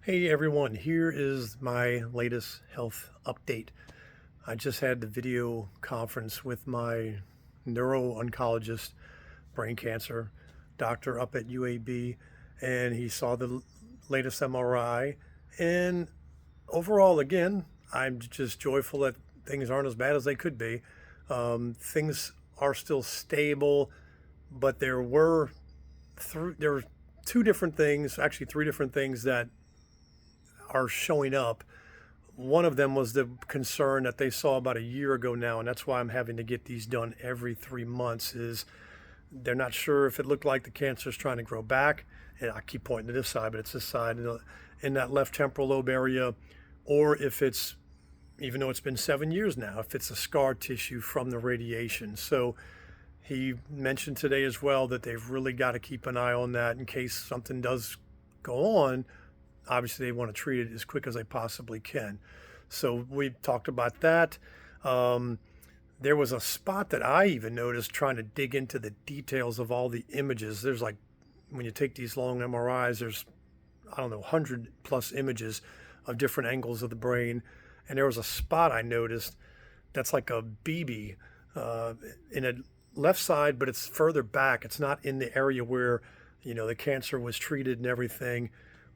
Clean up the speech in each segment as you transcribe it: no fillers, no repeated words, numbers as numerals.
Hey everyone, here is my latest health update. I just had the video conference with my neuro oncologist, brain cancer doctor up at UAB, and he saw the latest MRI. And overall, again, I'm just joyful that things aren't as bad as they could be. Things are still stable, but there were two different things, actually three different things that are showing up. One of them was the concern that they saw about a year ago now, and that's why I'm having to get these done every 3 months. Is they're not sure if it looked like the cancer is trying to grow back, and I keep pointing to this side, but it's this side in that left temporal lobe area, or if it's, even though it's been 7 years now, if it's a scar tissue from the radiation. So he mentioned today as well that they've really got to keep an eye on that in case something does go on. Obviously, they want to treat it as quick as they possibly can. So we talked about that. There was a spot that I even noticed trying to dig into the details of all the images. There's like, when you take these long MRIs, there's, I don't know, 100 plus images of different angles of the brain. And there was a spot I noticed that's like a BB in a left side, but it's further back. It's not in the area where, the cancer was treated and everything.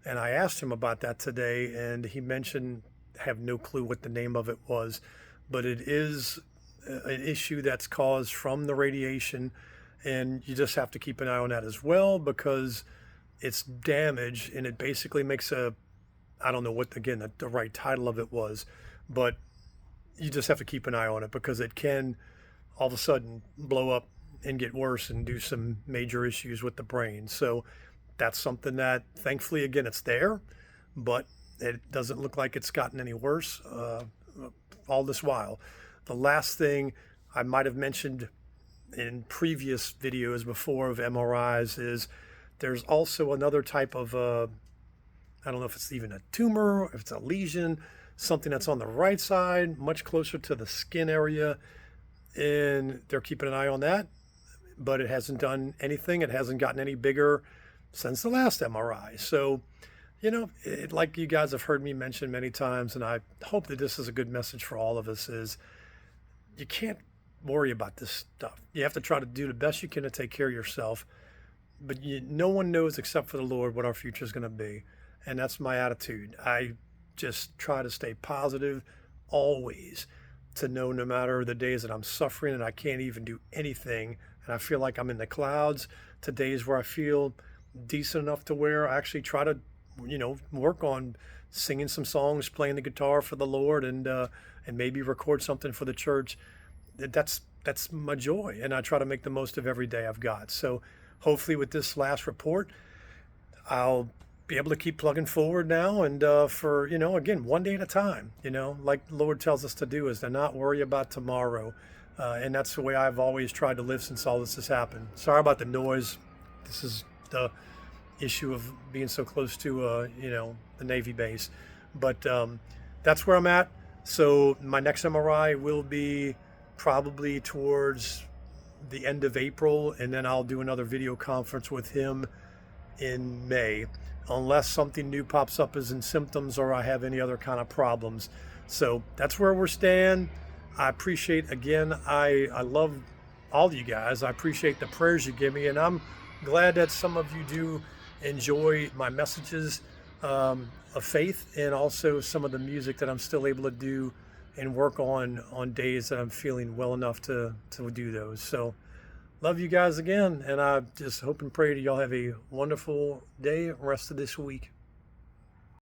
And I asked him about that today, and he mentioned, have no clue what the name of it was, but it is an issue that's caused from the radiation, and you just have to keep an eye on that as well because it's damage, and it basically makes I don't know what, again, the right title of it was, but you just have to keep an eye on it because it can all of a sudden blow up and get worse and do some major issues with the brain. So that's something that, thankfully, again, it's there, but it doesn't look like it's gotten any worse all this while. The last thing I might have mentioned in previous videos before of MRIs is there's also another type of, I don't know if it's even a tumor, if it's a lesion, something that's on the right side, much closer to the skin area, and they're keeping an eye on that, but it hasn't done anything. It hasn't gotten any bigger since the last MRI. So, like you guys have heard me mention many times, and I hope that this is a good message for all of us, is you can't worry about this stuff. You have to try to do the best you can to take care of yourself, but no one knows except for the Lord what our future is going to be. And that's my attitude. I just try to stay positive always, to know no matter the days that I'm suffering and I can't even do anything and I feel like I'm in the clouds, to days where I feel decent enough to where I actually try to, work on singing some songs, playing the guitar for the Lord, and maybe record something for the church. That's my joy, and I try to make the most of every day I've got. So hopefully with this last report, I'll be able to keep plugging forward now, and for, again, one day at a time, like the Lord tells us to do, is to not worry about tomorrow. And that's the way I've always tried to live since all this has happened. Sorry about the noise. This is the issue of being so close to, the Navy base. But that's where I'm at. So my next MRI will be probably towards the end of April, and then I'll do another video conference with him in May, unless something new pops up as in symptoms or I have any other kind of problems. So that's where we're staying. I appreciate, again, I love all of you guys. I appreciate the prayers you give me, and I'm glad that some of you do enjoy my messages of faith, and also some of the music that I'm still able to do and work on days that I'm feeling well enough to do those. So love you guys again, and I just hope and pray that y'all have a wonderful day, rest of this week.